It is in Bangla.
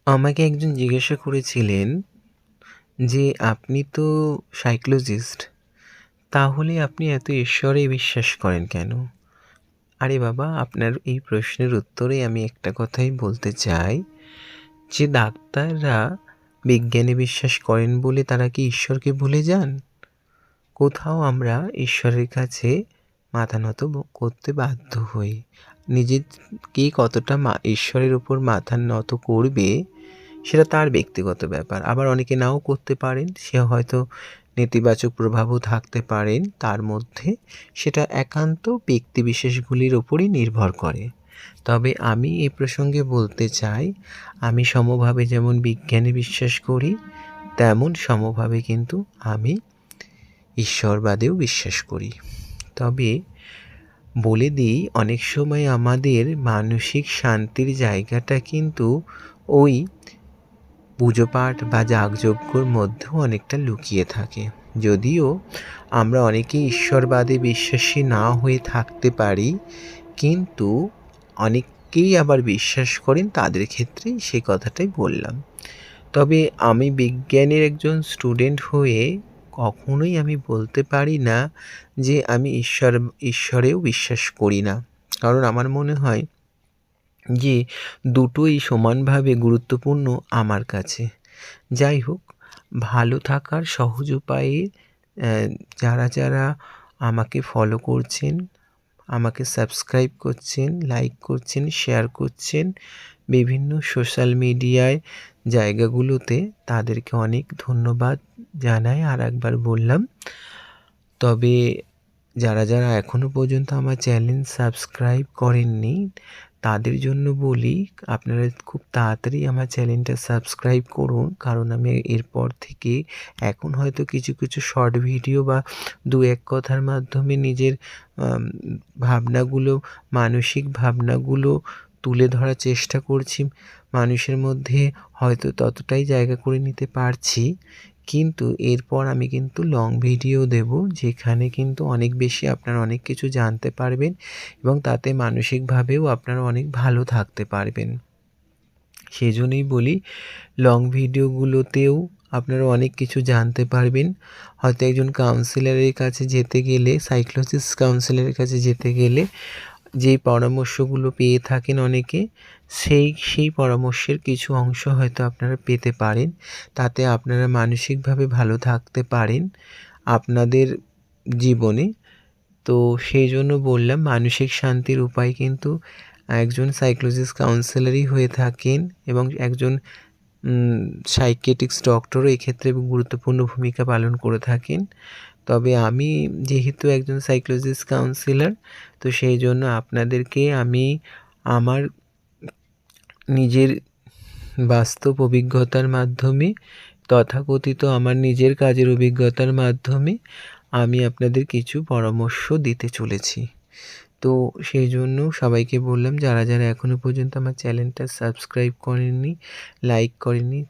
আমাকে একজন জিজ্ঞাসা করেছিলেন যে, "আপনি তো সাইকোলজিস্ট, তাহলে আপনি এত ঈশ্বরে বিশ্বাস করেন কেন?" আরে বাবা, আপনার এই প্রশ্নের উত্তরে আমি একটা কথাই বলতে চাই যে, ডাক্তাররা বিজ্ঞানে বিশ্বাস করেন বলে তারা কি ঈশ্বরকে ভুলে যান? কোথাও আমরা ঈশ্বরের কাছে মাথা নত করতে বাধ্য হই। নিজেকে কতটা ঈশ্বরের উপর মাথা নত করবে সেটা তার ব্যক্তিগত ব্যাপার। আবার অনেকে নাও করতে পারেন। সে হয়তো নেতিবাচক প্রভাবও থাকতে পারেন তার মধ্যে। সেটা একান্ত ব্যক্তিবিশেষগুলির উপরই নির্ভর করে। তবে আমি এ প্রসঙ্গে বলতে চাই, আমি সমভাবে যেমন বিজ্ঞানে বিশ্বাস করি, তেমন সমভাবে কিন্তু আমি ঈশ্বরবাদেও বিশ্বাস করি। তবে বলে দিই, অনেক সময় আমাদের মানসিক শান্তির জায়গাটা কিন্তু ওই পুজোপাঠ বা যাগযজ্ঞর মধ্যেও অনেকটা লুকিয়ে থাকে। যদিও আমরা অনেকেই ঈশ্বরবাদে বিশ্বাসী না হয়ে থাকতে পারি, কিন্তু অনেকেই আবার বিশ্বাস করেন, তাদের ক্ষেত্রেই সে কথাটাই বললাম। তবে আমি বিজ্ঞানের একজন স্টুডেন্ট হয়ে কখনোই আমি বলতে পারি না যে আমি ঈশ্বরেও বিশ্বাস করি না। কারণ আমার মনে হয় যে দুটোই সমানভাবে গুরুত্বপূর্ণ আমার কাছে। যাই হোক, ভালো থাকার সহজ উপায়ে যারা আমাকে ফলো করছেন, আমাকে সাবস্ক্রাইব করছেন, লাইক করছেন, শেয়ার করছেন বিভিন্ন সোশ্যাল মিডিয়ায় জায়গাগুলোতে, তাদেরকে অনেক ধন্যবাদ জানাই আরেকবার বললাম। তবে যারা এখনও পর্যন্ত আমার চ্যানেল সাবস্ক্রাইব করেননি, তাদের জন্য বলি, আপনারা খুব তাড়াতাড়ি আমার চ্যানেলটা সাবস্ক্রাইব করুন। কারণ আমি এরপর থেকে এখন হয়তো কিছু শর্ট ভিডিও বা ২-১ কথার মাধ্যমে নিজের ভাবনাগুলো, মানসিক ভাবনাগুলো তুলে ধরার চেষ্টা করছি। মানুষের মধ্যে হয়তো ততটাই জায়গা করে নিতে পারছি, কিন্তু এরপর আমি কিন্তু লং ভিডিও দেব, যেখানে কিন্তু অনেক বেশি আপনারা অনেক কিছু জানতে পারবেন এবং তাতে মানসিকভাবেও আপনারা অনেক ভালো থাকতে পারবেন। সেজন্যই বলি, লং ভিডিওগুলোতেও আপনারা অনেক কিছু জানতে পারবেন। হয়তো একজন কাউন্সিলরের কাছে যেতে গেলে, সাইকোলজিস্ট কাউন্সিলরের কাছে যেতে গেলে যেই পরামর্শগুলো পেয়ে থাকেন অনেকে, সেই পরামর্শের কিছু অংশ হয়তো আপনারা পেতে পারেন। তাতে আপনারা মানসিকভাবে ভালো থাকতে পারেন আপনাদের জীবনে। তো সেই জন্য বললাম, মানসিক শান্তির উপায় কিন্তু একজন সাইকোলজিস্ট কাউন্সিলরই হয়ে থাকেন এবং একজন সাইকিয়াট্রিস্ট ডক্টরও এক্ষেত্রে গুরুত্বপূর্ণ ভূমিকা পালন করে থাকেন। তবে আমি যেহেতু একজন সাইকোলজিস্ট কাউন্সিলর, তো সেই জন্য আপনাদেরকে আমি আমার নিজের বাস্তব অভিজ্ঞতার মাধ্যমে, তথাকথিত আমার নিজের কাজের অভিজ্ঞতার মাধ্যমে আমি আপনাদের কিছু পরামর্শ দিতে চলেছি। তো সেই জন্য সবাইকে বললাম, যারা এখনও পর্যন্ত আমার চ্যানেলটা সাবস্ক্রাইব করেননি, লাইক করেননি,